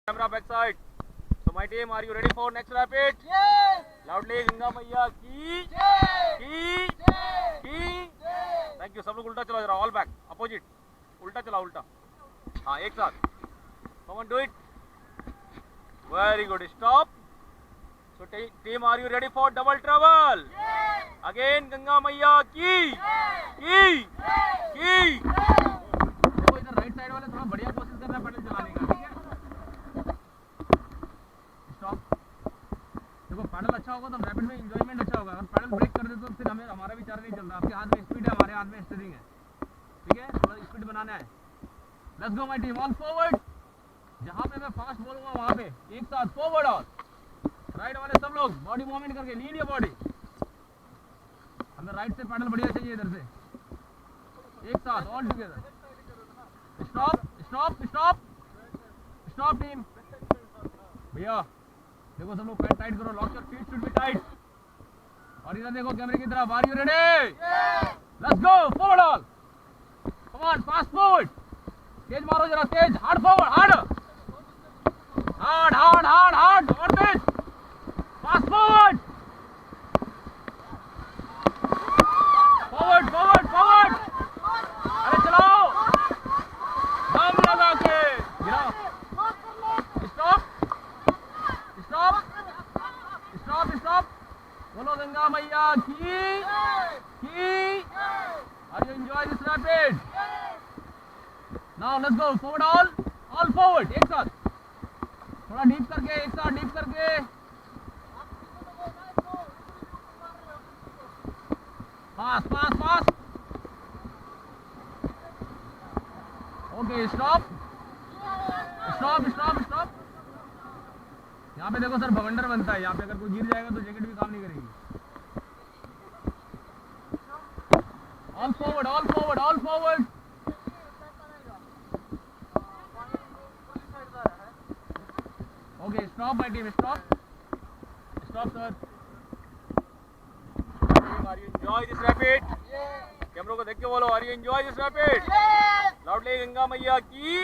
Camera back side. So my team, are you ready for next rapid? Yes. Loudly Ganga मैया की Thank you. सब लोग उल्टा चला जरा. All back. Opposite. उल्टा चला उल्टा. हाँ एक साथ. Come on, do it. Very good. Stop. So team, are you ready for double trouble? Yes. Again Ganga मैया की देखो इधर राइट साइड वाले थोड़ा बढ़िया कोशिश कर रहे हैं पैडल चलाने का. ठीक है. स्टॉप. देखो पैडल अच्छा होगा तो रैपिड में एंजॉयमेंट अच्छा होगा. अगर पैडल ब्रेक कर दे तो फिर हमारा भी चार्ज नहीं चल रहा. आपके हाथ में स्पीड है, हमारे हाथ में स्टीयरिंग है. ठीक है. थोड़ा स्पीड बनाना है. Let's go my team. All forward. जहाँ पे मैं फास्ट बोलूंगा वहाँ पे एक साथ फॉरवर्ड. और राइट वाले सब लोग बॉडी मूवमेंट करके लीड योर बॉडी. हमें राइट से पैडल बढ़िया चाहिए इधर से. एक साथ all together. Stop stop stop stop team. भैया देखो सब लोग पैर टाइट करो. Lock your feet should be tight. और इधर देखो कैमरे की तरफ. Are you ready? Let's go. Forward all. Come on fast forward. तेज मारो जरा. तेज. Hard forward. Hard hard hard hard hard. और तेज. Fast forward. Forward forward forward. अरे चलाओ. दम लगा के गिराओ. Stop stop stop stop. बोलो गंगा मैया की. Are you enjoy this rapid? Now let's go. Forward all forward. एक साथ थोड़ा डीप करके. एक साथ डीप करके. Fast fast fast. Okay stop stop stop stop. यहाँ पे देखो सर भवंडर बनता है. यहाँ पे अगर कोई गिर जाएगा तो जैकेट भी काम नहीं करेगी. All forward all forward all forward. Okay stop my team. Stop stop sir. Are you enjoy this rapid? कैमरों को देख के बोलो. Are you enjoy this rapid? Loudly Ganga मैया की